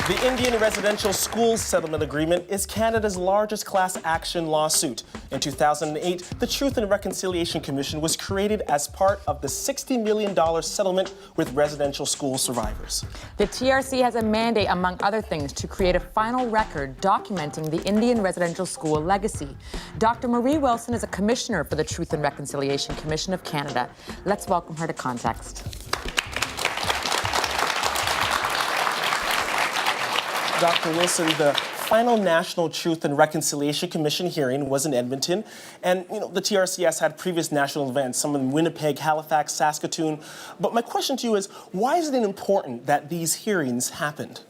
The Indian Residential Schools Settlement Agreement is Canada's largest class action lawsuit. In 2008, the Truth and Reconciliation Commission was created as part of the $60 million settlement with residential school survivors. The TRC has a mandate, among other things, to create a final record documenting the Indian residential school legacy. Dr. Marie Wilson is a commissioner for the Truth and Reconciliation Commission of Canada. Let's welcome her to Context. Dr. Wilson, the final National Truth and Reconciliation Commission hearing was in Edmonton, and the TRC has had previous national events, some in Winnipeg, Halifax, Saskatoon. But my question to you is, why is it important that these hearings happened?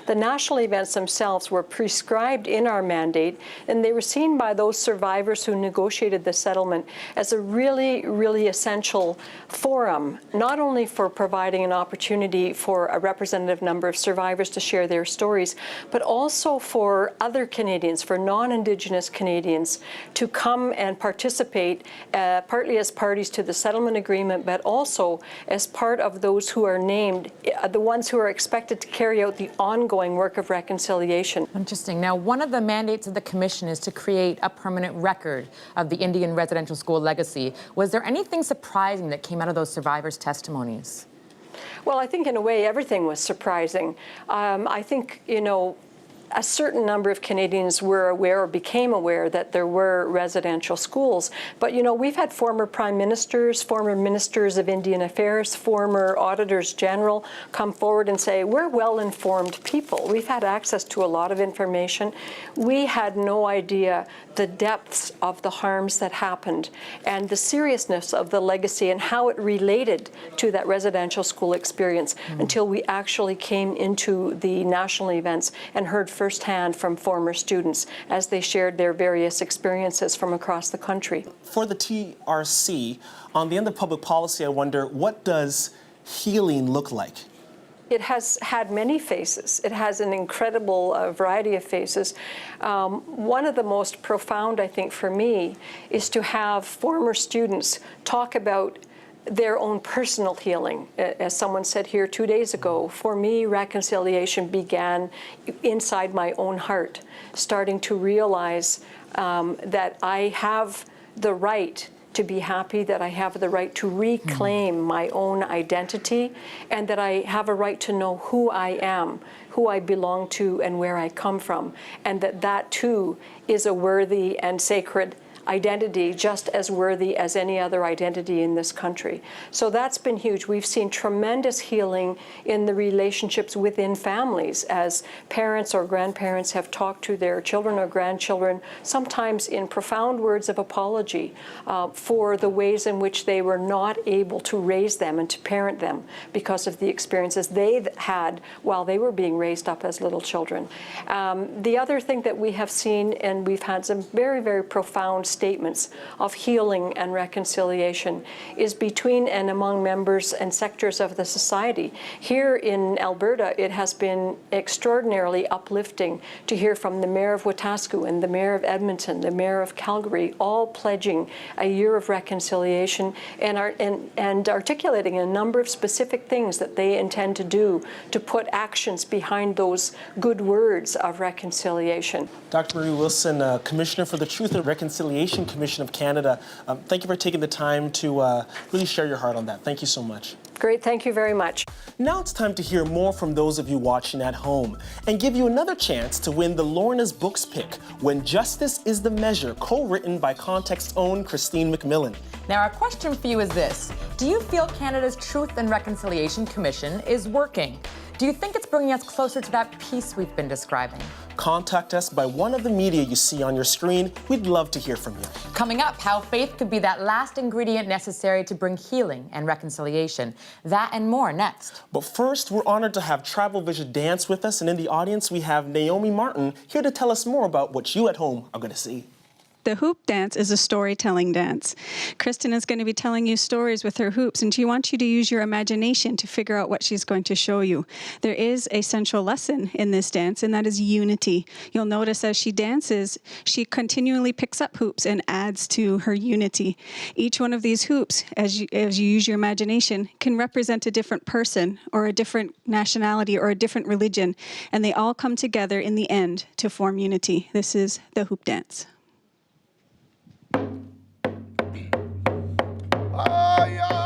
The national events themselves were prescribed in our mandate, and they were seen by those survivors who negotiated the settlement as a really, really essential forum, not only for providing an opportunity for a representative number of survivors to share their stories, but also for other Canadians, for non-Indigenous Canadians, to come and participate, partly as parties to the settlement agreement, but also as part of those who are named, the ones who are expected to carry out the ongoing work of reconciliation. Interesting. Now, one of the mandates of the Commission is to create a permanent record of the Indian residential school legacy. Was there anything surprising that came out of those survivors' testimonies? Well, I think in a way everything was surprising. I think, a certain number of Canadians were aware or became aware that there were residential schools. But, we've had former prime ministers, former ministers of Indian Affairs, former auditors general come forward and say, we're well-informed people. We've had access to a lot of information. We had no idea the depths of the harms that happened and the seriousness of the legacy and how it related to that residential school experience until we actually came into the national events and heard firsthand from former students as they shared their various experiences from across the country. For the TRC, on the end of public policy, I wonder, what does healing look like? It has had many faces. It has an incredible variety of faces. One of the most profound, I think, for me, is to have former students talk about their own personal healing. As someone said here 2 days ago, for me, reconciliation began inside my own heart, starting to realize that I have the right to be happy, that I have the right to reclaim my own identity, and that I have a right to know who I am, who I belong to, and where I come from, and that too is a worthy and sacred identity, just as worthy as any other identity in this country. So that's been huge. We've seen tremendous healing in the relationships within families as parents or grandparents have talked to their children or grandchildren, sometimes in profound words of apology for the ways in which they were not able to raise them and to parent them because of the experiences they've had while they were being raised up as little children. The other thing that we have seen, and we've had some very, very profound statements of healing and reconciliation, is between and among members and sectors of the society. Here in Alberta, it has been extraordinarily uplifting to hear from the Mayor of Wetaskiwin and the Mayor of Edmonton, the Mayor of Calgary, all pledging a year of reconciliation and articulating a number of specific things that they intend to do to put actions behind those good words of reconciliation. Dr. Marie Wilson, Commissioner for the Truth and Reconciliation Commission of Canada, thank you for taking the time to really share your heart on that. Thank you so much. Great, thank you very much. Now it's time to hear more from those of you watching at home and give you another chance to win the Lorna's Books pick, When Justice is the Measure, co-written by Context's own Christine McMillan. Now, our question for you is this. Do you feel Canada's Truth and Reconciliation Commission is working? Do you think it's bringing us closer to that peace we've been describing? Contact us by one of the media you see on your screen. We'd love to hear from you. Coming up, how faith could be that last ingredient necessary to bring healing and reconciliation. That and more next. But first, we're honored to have Travel Vision dance with us, and in the audience we have Naomi Martin here to tell us more about what you at home are going to see. The hoop dance is a storytelling dance. Kristen is going to be telling you stories with her hoops, and she wants you to use your imagination to figure out what she's going to show you. There is a central lesson in this dance, and that is unity. You'll notice as she dances, she continually picks up hoops and adds to her unity. Each one of these hoops, as you use your imagination, can represent a different person or a different nationality or a different religion, and they all come together in the end to form unity. This is the hoop dance. Ay, ay.